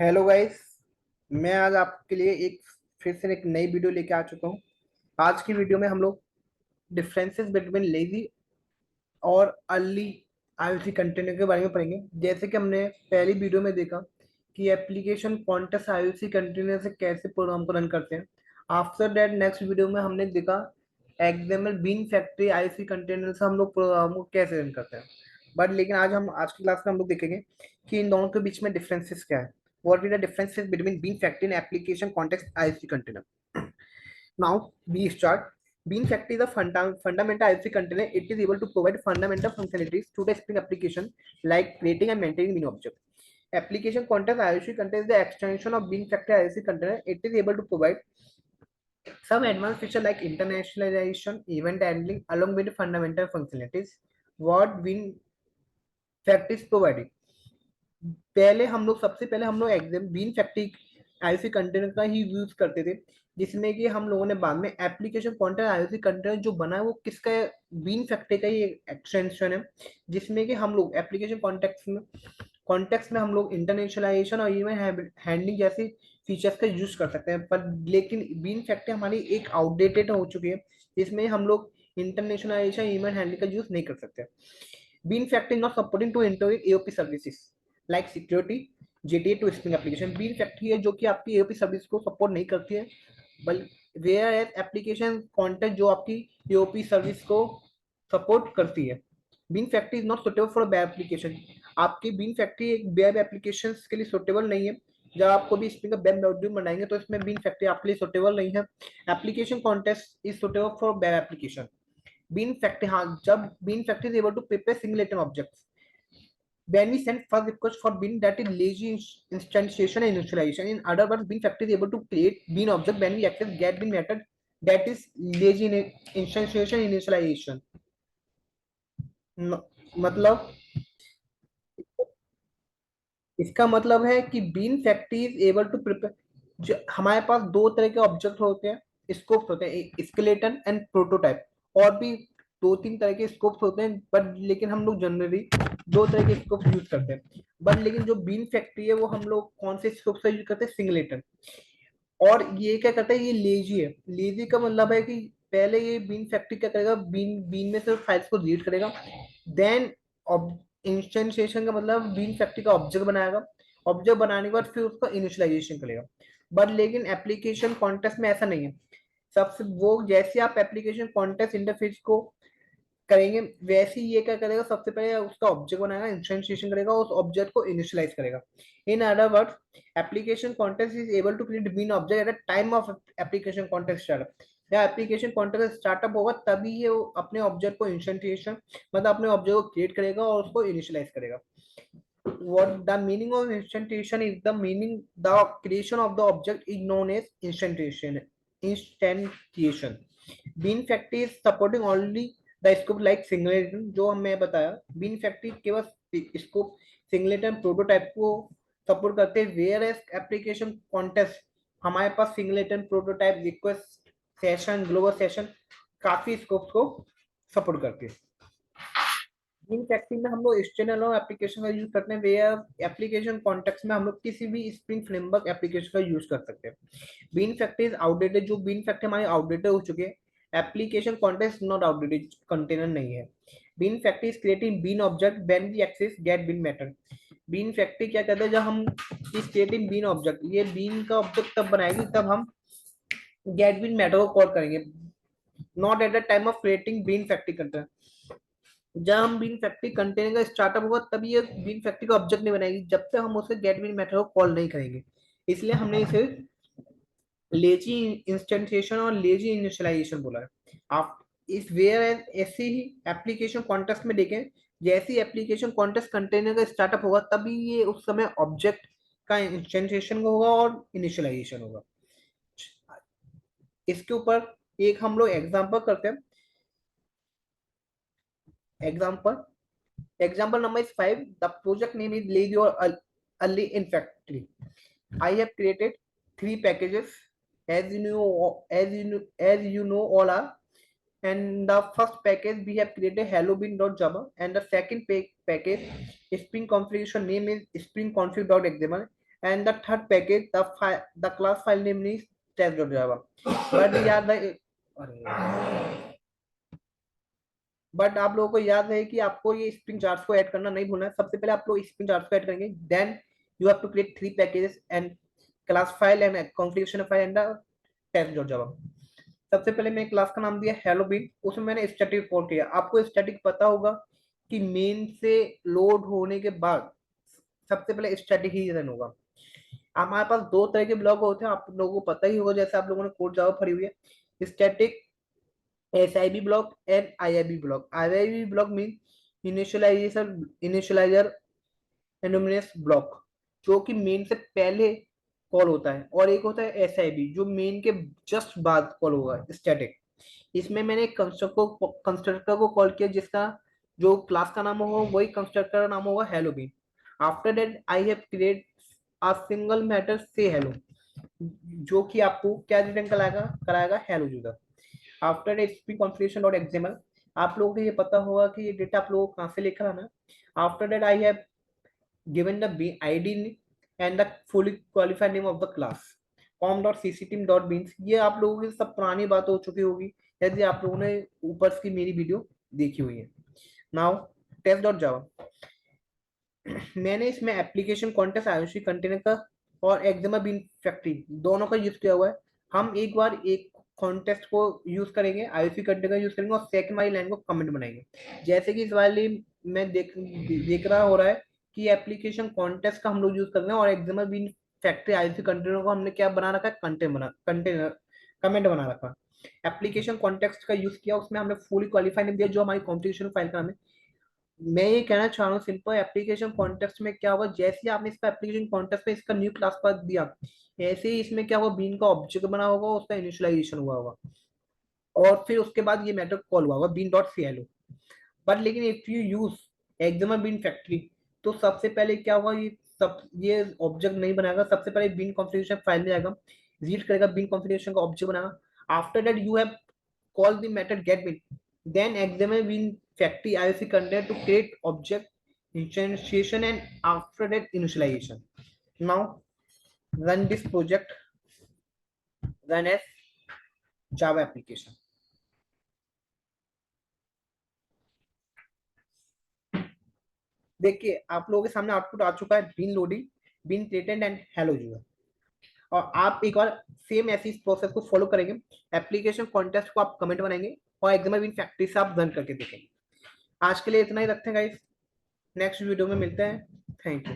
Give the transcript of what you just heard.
Hello guys. मैं आज आपके लिए फिर से एक नई वीडियो लेके आ चुका हूँ। आज की वीडियो में हम लोग डिफरेंसेस बिटवीन लेजी और अर्ली आईओसी कंटेनर के बारे में पढ़ेंगे। जैसे कि हमने पहली वीडियो में देखा कि एप्लीकेशन कॉन्टेक्स्ट आईओसी कंटेनर से कैसे प्रोग्राम को रन करते हैं। आफ्टर दैट नेक्स्ट वीडियो में हमने देखा XML bean factory IOC container से हम लोग प्रोग्राम को कैसे रन करते हैं। बट लेकिन आज की क्लास में हम लोग देखेंगे कि इन दोनों के बीच में डिफरेंसेस क्या है। What is the differences between bean factory and application context IOC container. Now we start. Bean Factory is a fundamental IoT container. It is able to provide fundamental functionalities to the Spring application like creating and maintaining Bean object. Application contains IoT contains the extension of Bean Factory IoT container. It is able to provide some advanced features like internationalization, event handling, along with the fundamental functionalities. What Bean Factory is providing. सबसे पहले हम लोग exam bean factory IOC container का ही use करते थे, जिसमें कि हम लोगों ने बाद में एप्लीकेशन कंटेनर आईओसी कंटेनर जो बना है वो किसका है, बीन फैक्ट्री का ही एक्सटेंशन है, जिसमें कि हम लोग एप्लीकेशन कॉन्टेक्स्ट में हम लोग इंटरनेशनलाइजेशन और इवन हैंडलिंग जैसी फीचर्स का यूज कर सकते हैं। पर लेकिन बीन फैक्ट्री हमारी एक आउटडेटेड हो चुकी है, जिसमें हम लोग इंटरनेशनलाइजेशन इवन हैंडलिंग का यूज नहीं कर सकते। Bean factory not supporting to interview AOP services like security JTA to spring application. Bean factory है जो कि आपकी एओपी सर्विस को सपोर्ट नहीं करती है, बल्कि वेयर एज एप्लीकेशन कॉन्टेक्ट जो आपकी एओपी सर्विस को सपोर्ट करती है। Bean factory is not suitable for web application. आपकी बीन फैक्ट्री एक वेब एप्लीकेशन के लिए सुटेबल नहीं है। जब आपको भी स्प्रिंग का वेब मॉड्यूल बनाएंगे तो इसमें बीन फैक्ट्री आपके लिए सुटेबल नहीं है। Application context is suitable for web application. Bean factory, हाँ, जब bean factory is able to prepare singleton objects when we send first request for bean, that is lazy instantiation and initialization. In other words, bean factory is able to create bean object when we access get bean method, that is lazy instantiation and initialization. मतलब इसका मतलब है कि bean factory is able to prepare. जो हमारे पास दो तरह के ऑब्जेक्ट होते हैं, स्कोप्स होते हैं, स्केलेटन एंड प्रोटोटाइप। और भी दो तीन तरह के स्कोप्स होते हैं, बट लेकिन हम लोग जनरली दो तरह के स्कोप्स यूज करते हैं। बट लेकिन जो बीन फैक्ट्री है वो हम लोग कौन से स्कोप से यूज करते हैं, सिंगलेटन। और ये क्या करता है, ये लेजी है। लेजी का मतलब है कि पहले ये बीन फैक्ट्री क्या करेगा, बीन बीन में से फाइल्स को रीड करेगा, देन इंस्टेंशिएशन का मतलब बीन फैक्ट्री का ऑब्जेक्ट बनाएगा। ऑब्जेक्ट बनाने के बाद फिर उसका इनिशियलाइजेशन करेगा। बट लेकिन एप्लीकेशन कॉन्टेक्स्ट में ऐसा नहीं है। सबसे वो जैसे आप एप्लीकेशन कॉन्टेक्स्ट इंटरफेस को करेंगे वैसे ही ये क्या करेगा, सबसे पहले उसका ऑब्जेक्ट बनाएगा, इंस्टेंशिएशन करेगा, उस ऑब्जेक्ट को इनिशियलाइज करेगा। In other words, application context is able to create bean object at the time of application context startup. या एप्लीकेशन कॉन्टेक्स्ट स्टार्टअप होगा तभी ये अपने ऑब्जेक्ट को इंस्टेंशिएशन मतलब अपने ऑब्जेक्ट को क्रिएट करेगा और उसको इनिशियलाइज करेगा। What the meaning of instantiation is, the meaning the creation of the object is known as instantiation. Bean factory is supporting only the scope like singleton, जो हमें बताया। बीन फैक्ट्री केवल scope singleton prototype को support करते हैं, whereas application context हमारे पास singleton prototype request session global session काफी स्कोप्स को सपोर्ट करते हैं। बीन फैक्ट्री में हम लोग एक्सटर्नल और एप्लीकेशन का यूज करते हैं, वेयर एप्लीकेशन कॉन्टेक्स्ट में हम लोग किसी भी स्प्रिंग फ्रेमवर्क एप्लीकेशन का यूज कर सकते हैं। बीन फैक्ट्री इज आउटडेटेड, जो बीन फैक्ट्री हमारी आउटडेटेड हो चुके हैं। Application context not outdated, container नहीं है। Bean factory is creating bean object when we access get bean method. Bean factory क्या कहते हैं, जब हम इस क्रिएटिंग बीन ऑब्जेक्ट, ये बीन का ऑब्जेक्ट तब बनाएगी तब हम गेट बीन मेथड को कॉल करेंगे, not eight the time of creating bean factory container. जब हम बीन फैक्ट्री कंटेनर का स्टार्टअप होगा तभी ये बीन फैक्ट्री का ऑब्जेक्ट नहीं बनाएगी, जब तक हम उसे गेट बीन मेथड को कॉल नहीं करेंगे। इसलिए हमने इसे लेजी इंस्टेंटिएशन और लेजी इनिशियलाइजेशन बोला है। आप इस वेयर ऐसे ही एप्लीकेशन कॉन्टेक्स्ट में देखें, जैसे एप्लीकेशन कॉन्टेक्स्ट कंटेनर का स्टार्टअप होगा तभी ये उस समय ऑब्जेक्ट का इंस्टेंटिएशन होगा और इनिशियलाइजेशन होगा। इसके ऊपर एक हम लोग एग्जांपल करते हैं। Example number is 5. The project name is Lazy or Early in Factory. I have created three packages, as you know all are. And the first package we have created hellobean.java, and the second package Spring configuration name is springconfig.xml, and the third package the class file name is test.java. but याद है but आप लोगों को याद है कि आपको ये स्प्रिंग चार्ट्स को ऐड करना नहीं भूलना है। सबसे पहले आप लोग स्प्रिंग चार्ट्स को ऐड करेंगे, then you have to create 3 packages and class file and configuration file and test.java। सबसे पहले मैंने क्लास का नाम दिया हेलो बीन, उसमें मैंने स्टैटिक कॉल किया। आपको स्टैटिक पता होगा कि मेन से लोड होने के बाद सबसे पहले स्टैटिक ही रन होगा। हमारे पास दो तरह के ब्लॉक होते हैं, आप लोगों को पता ही होगा, जैसे आप लोगों ने कोड जावा पढ़ी हुई है, static SIB block and IIB block। IIB block means initializer anonymous block, जो कि मेन से पहले कॉल होता है, और एक होता है SIB जो मेन के जस्ट बाद कॉल होगा स्टैटिक। इसमें मैंने कंस्ट्रक्टर को कॉल किया जिसका जो क्लास का नाम होगा वही कंस्ट्रक्टर का नाम होगा hello bean. After that I have create a single matter से हेलो, जो कि आपको क्या रिटर्न कराएगा कराएगा hello user. After HP configuration dot XML, आप लोगों को ये पता होगा कि ये डेटा आप लोगों को कहाँ से लेकर आना। After that I have given the ID and the fully qualified name of the class com.ccteam.beans। ये आप लोगों की सब पुरानी बात हो चुकी होगी यदि आप लोगों ने ऊपर की मेरी वीडियो देखी हुई है। नाउ test.java, मैंने इसमें एप्लीकेशन कॉन्टेक्स्ट आईओसी कंटेनर का और एक्जिमा बीन फैक्ट्री दोनों का यूज किया हुआ है। हम एक बार एक कॉन्टेक्स्ट को यूज करेंगे, आईओसी कंटेनर का यूज करेंगे और सेकंड वाली लाइन को कमेंट बनाएंगे। जैसे कि इस वाली में देख रहा हो रहा है कि एप्लीकेशन कॉन्टेक्स्ट का हम लोग यूज कर रहे हैं और एक्जिमा बीन फैक्ट्री आईओसी कंटेनर को हमने क्या बना रखा है, कंटेनर कमेंट बना रखा है। एप्लीकेशन कॉन्टेक्स्ट का यूज किया, उसमें हमने फुली क्वालिफाई नेम दिया जो हमारी कॉन्फ़िगरेशन फाइल का नाम है। मैं ये कहना चाह रहा हूँ सिंपल एप्लीकेशन कॉन्टेक्स्ट में क्या हुआ, जैसे ही आपने इसका एप्लीकेशन कॉन्टेक्स्ट में इसका न्यू क्लास पाथ दिया, ऐसे ही इसमें क्या हुआ, बीन का ऑब्जेक्ट बना होगा, उसका इनिशियलाइजेशन हुआ होगा और फिर उसके बाद ये मेथड कॉल हुआ होगा bean dot C L O. But लेकिन इफ यू यूज एक्जिमा बीन फैक्ट्री तो सबसे पहले क्या होगा, ये ऑब्जेक्ट नहीं बनाएगा, सबसे पहले बीन कॉन्फ़िगरेशन फाइल में जाएगा, रीड करेगा बीन कॉन्फ़िगरेशन का ऑब्जेक्ट बनाएगा। After that you have call the method getBean, then examine bean factory IOC container to create object initialization and after that initialization. Now run this project, run as Java application। देखिए आप लोगों के सामने output आ चुका है, bean loading, bean created and hello user. और आप एक बार सेम ऐसी प्रोसेस को फॉलो करेंगे, एप्लीकेशन कॉन्टेक्स्ट को आप कमेंट बनाएंगे और एक्जिमा बीन फैक्ट्री से आप रन करके देखेंगे। आज के लिए इतना ही रखते हैं गाइस, नेक्स्ट वीडियो में मिलते हैं। Thank you.